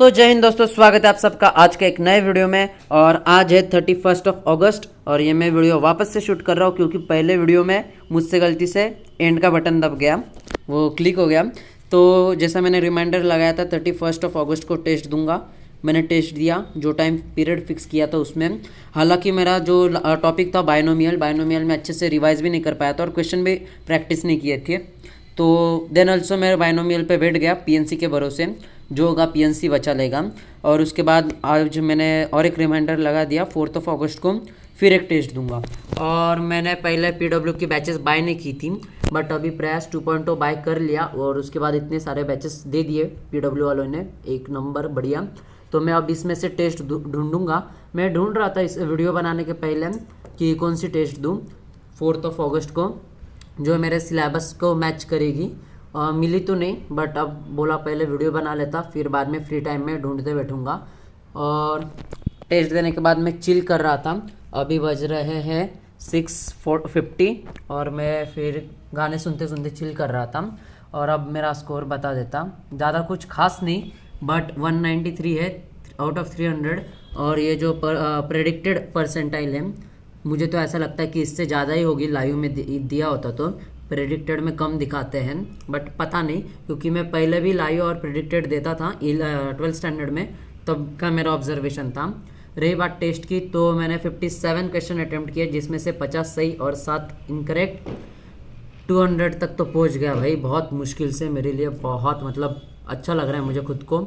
तो जय हिंद दोस्तों, स्वागत है आप सबका आज के एक नए वीडियो में। और आज है 31 अगस्त और ये मैं वीडियो वापस से शूट कर रहा हूँ क्योंकि पहले वीडियो में मुझसे गलती से एंड का बटन दब गया, वो क्लिक हो गया। तो जैसा मैंने रिमाइंडर लगाया था 31 अगस्त को टेस्ट दूंगा, मैंने टेस्ट दिया जो टाइम पीरियड फिक्स किया था उसमें। हालांकि मेरा जो टॉपिक था बायनोमियल में अच्छे से रिवाइज भी नहीं कर पाया था और क्वेश्चन भी प्रैक्टिस नहीं किए थे। तो देन ऑल्सो मैं बायनोमियल पे बैठ गया पीएनसी के भरोसे, जो होगा पीएनसी बचा लेगा। और उसके बाद आज मैंने और एक रिमाइंडर लगा दिया 4 अगस्त को फिर एक टेस्ट दूंगा। और मैंने पहले पीडब्ल्यू की बैचेस बाय नहीं की थी, बट अभी प्रयास 2.0 बाय कर लिया और उसके बाद इतने सारे बैचेस दे दिए पीडब्ल्यू वालों ने, एक नंबर बढ़िया। तो मैं अब इसमें से टेस्ट ढूंढूंगा। मैं ढूंढ रहा था इस वीडियो बनाने के पहले कि कौन सी टेस्ट दूँ 4 अगस्त को जो मेरे सिलेबस को मैच करेगी। मिली तो नहीं, बट अब बोला पहले वीडियो बना लेता, फिर बाद में फ्री टाइम में ढूंढते बैठूंगा। और टेस्ट देने के बाद मैं चिल कर रहा था। अभी बज रहे हैं 6:50 और मैं फिर गाने सुनते सुनते चिल कर रहा था। और अब मेरा स्कोर बता देता, ज़्यादा कुछ खास नहीं, बट 193 है आउट ऑफ 300। और ये जो प्रेडिक्टेड परसेंटाइल है, मुझे तो ऐसा लगता है कि इससे ज़्यादा ही होगी। लाइव में दिया होता तो प्रेडिक्टेड में कम दिखाते हैं, बट पता नहीं क्योंकि मैं पहले भी लाइव और प्रेडिक्टेड देता था 12th स्टैंडर्ड में, तब का मेरा ऑब्जर्वेशन था। रही बात टेस्ट की, तो मैंने 57 क्वेश्चन अटैम्प्ट किए जिसमें से 50 सही और 7 इनकरेक्ट। 200 तक तो पहुंच गया भाई, बहुत मुश्किल से, मेरे लिए बहुत मतलब अच्छा लग रहा है मुझे खुद को।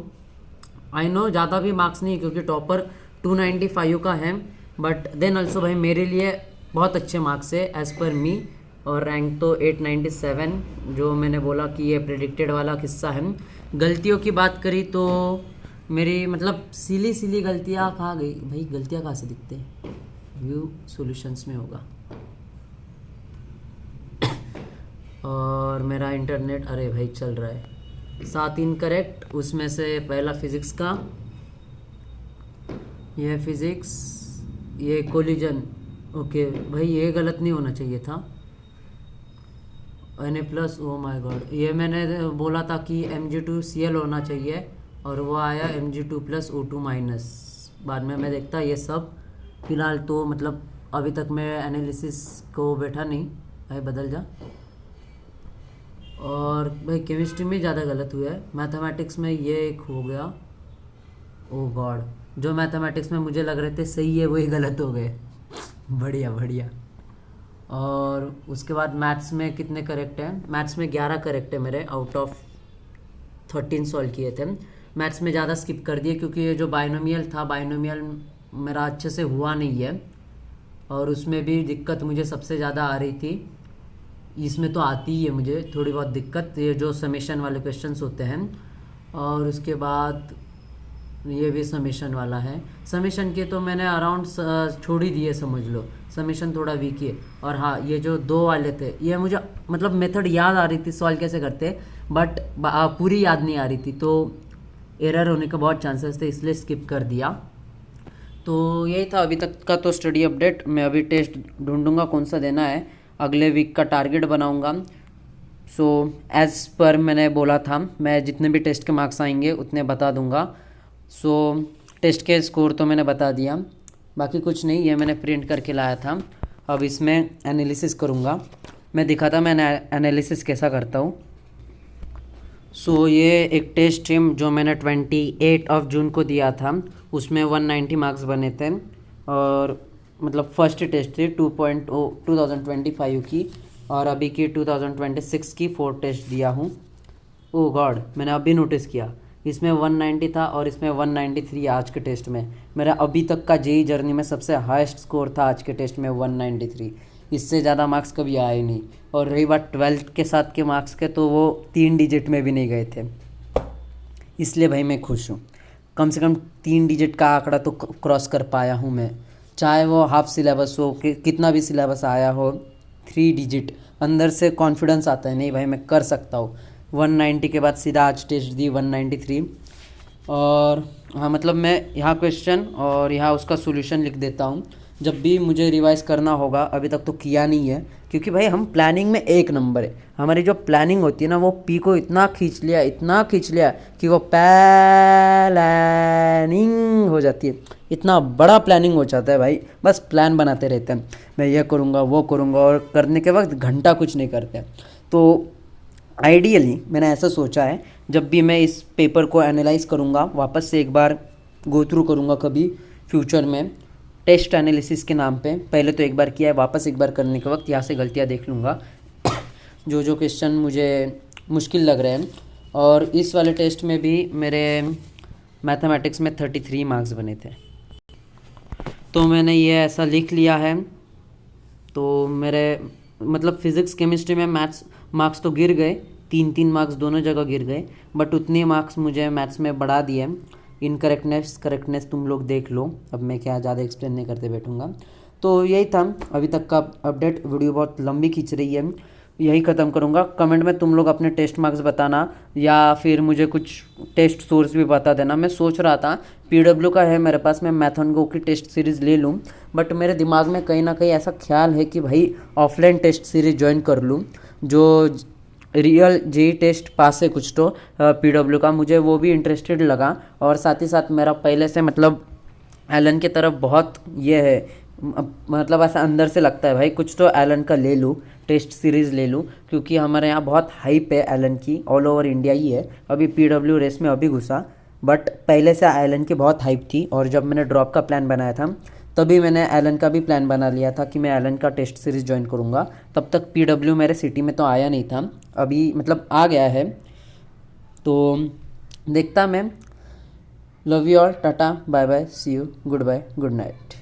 आई नो ज़्यादा भी मार्क्स नहीं क्योंकि टॉपर 295 का है, बट देन ऑल्सो भाई मेरे लिए बहुत अच्छे मार्क्स है एज़ पर मी। और रैंक तो 897, जो मैंने बोला कि ये प्रेडिक्टेड वाला किस्सा है। गलतियों की बात करी तो मेरी मतलब सिली गलतियाँ कहाँ गई भाई, गलतियाँ कहाँ से दिखते हैं, व्यू सॉल्यूशंस में होगा। और मेरा इंटरनेट अरे भाई चल रहा है। 7 इनकरेक्ट, उसमें से पहला फिज़िक्स का, यह फिज़िक्स, ये कोलिजन, ओके भाई ये गलत नहीं होना चाहिए था। Na+, ओ माय गॉड, ये मैंने बोला था कि Mg2Cl होना चाहिए और वो आया Mg2+ O2-। बाद में मैं देखता ये सब। फिलहाल तो मतलब अभी तक मैं एनालिसिस को बैठा नहीं, भाई बदल जा। और भाई केमिस्ट्री में ज़्यादा गलत हुआ है, मैथमेटिक्स में ये एक हो गया, ओ गॉड, जो मैथमेटिक्स में मुझे लग रहे थे सही है वही गलत हो गए। बढ़िया। और उसके बाद मैथ्स में कितने करेक्ट हैं, मैथ्स में 11 करेक्ट है मेरे आउट ऑफ 13 सॉल्व किए थे। मैथ्स में ज़्यादा स्किप कर दिए क्योंकि ये जो बायनोमियल था, बायनोमियल मेरा अच्छे से हुआ नहीं है और उसमें भी दिक्कत मुझे सबसे ज़्यादा आ रही थी। इसमें तो आती ही है मुझे थोड़ी बहुत दिक्कत, ये जो समेशन वाले क्वेश्चंस होते हैं। और उसके बाद ये भी समेशन वाला है, समेशन के तो मैंने अराउंड छोड़ ही दिए समझ लो, समेशन थोड़ा वीक है। और हाँ, ये जो 2 वाले थे ये मुझे मतलब मेथड याद आ रही थी सॉल्व कैसे करते, बट पूरी याद नहीं आ रही थी, तो एरर होने के बहुत चांसेस थे, इसलिए स्किप कर दिया। तो यही था अभी तक का तो स्टडी अपडेट। मैं अभी टेस्ट ढूंढूंगा कौन सा देना है, अगले वीक का टारगेट बनाऊंगा। सो एज़ पर मैंने बोला था, मैं जितने भी टेस्ट के मार्क्स आएंगे उतने बता दूंगा। सो टेस्ट के स्कोर तो मैंने बता दिया, बाकी कुछ नहीं, ये मैंने प्रिंट करके लाया था। अब इसमें एनालिसिस करूँगा, मैं दिखाता मैं एनालिसिस कैसा करता हूँ। सो ये एक टेस्ट है जो मैंने 28 जून को दिया था, उसमें 190 मार्क्स बने थे। और मतलब फर्स्ट टेस्ट थी 2025 की, और अभी की 2026 की 4 टेस्ट दिया हूँ। ओह गॉड, मैंने अभी नोटिस किया इसमें 190 था और इसमें 193 आज के टेस्ट में। मेरा अभी तक का जेई जर्नी में सबसे हाईएस्ट स्कोर था आज के टेस्ट में 193, इससे ज़्यादा मार्क्स कभी आए नहीं। और रही बात 12th के साथ के मार्क्स के, तो वो 3 डिजिट में भी नहीं गए थे, इसलिए भाई मैं खुश हूँ। कम से कम 3 डिजिट का आंकड़ा तो क्रॉस कर पाया हूँ मैं, चाहे वो हाफ सिलेबस हो, कितना भी सिलेबस आया हो, 3 डिजिट अंदर से कॉन्फिडेंस आता है, नहीं भाई मैं कर सकता हूँ। 190 के बाद सीधा आज टेस्ट दी 193। और हाँ मतलब मैं यहाँ क्वेश्चन और यहाँ उसका सॉल्यूशन लिख देता हूँ जब भी मुझे रिवाइज करना होगा। अभी तक तो किया नहीं है क्योंकि भाई हम प्लानिंग में एक नंबर है। हमारी जो प्लानिंग होती है ना वो पी को इतना खींच लिया कि वो प्लानिंग हो जाती है। इतना बड़ा प्लानिंग हो जाता है भाई, बस प्लान बनाते रहते हैं, मैं ये करूँगा वो करूँगा, और करने के वक्त घंटा कुछ नहीं करते। तो आइडियली मैंने ऐसा सोचा है, जब भी मैं इस पेपर को एनालाइज करूँगा, वापस से एक बार गो थ्रू करूँगा कभी फ्यूचर में टेस्ट एनालिसिस के नाम पे। पहले तो एक बार किया है, वापस एक बार करने के वक्त यहाँ से गलतियाँ देख लूँगा जो जो क्वेश्चन मुझे मुश्किल लग रहे हैं। और इस वाले टेस्ट में भी मेरे मैथमेटिक्स में 33 मार्क्स बने थे, तो मैंने ये ऐसा लिख लिया है। तो मेरे मतलब फिज़िक्स केमिस्ट्री में मैथ्स मार्क्स तो गिर गए, 3 मार्क्स दोनों जगह गिर गए, बट उतने मार्क्स मुझे मैथ्स में बढ़ा दिए। करेक्टनेस तुम लोग देख लो, अब मैं क्या ज़्यादा एक्सप्लेन नहीं करते बैठूँगा। तो यही था अभी तक का अपडेट। वीडियो बहुत लंबी खींच रही है, यही ख़त्म करूँगा। कमेंट में तुम लोग अपने टेस्ट मार्क्स बताना, या फिर मुझे कुछ टेस्ट सोर्स भी बता देना। मैं सोच रहा था PW का है मेरे पास, मैं मैथन गो की टेस्ट सीरीज़ ले लूँ, बट मेरे दिमाग में कहीं ना कहीं ऐसा ख्याल है कि भाई ऑफलाइन टेस्ट सीरीज़ ज्वाइन कर लूँ, जो रियल जेई टेस्ट पास है कुछ तो PW का, मुझे वो भी इंटरेस्टेड लगा। और साथ ही साथ मेरा पहले से मतलब एलन की तरफ बहुत ये है, मतलब ऐसा अंदर से लगता है भाई कुछ तो एलन का ले लूँ, टेस्ट सीरीज़ ले लूँ, क्योंकि हमारे यहाँ बहुत हाइप है एलन की, ऑल ओवर इंडिया ही है। अभी PW रेस में अभी घुसा, बट पहले से एलन की बहुत हाइप थी। और जब मैंने ड्रॉप का प्लान बनाया था तभी मैंने एलन का भी प्लान बना लिया था कि मैं एलन का टेस्ट सीरीज़ ज्वाइन करूँगा। तब तक PW मेरे सिटी में तो आया नहीं था, अभी मतलब आ गया है, तो देखता मैं। Love you all, tata bye bye, see you, good bye, good night.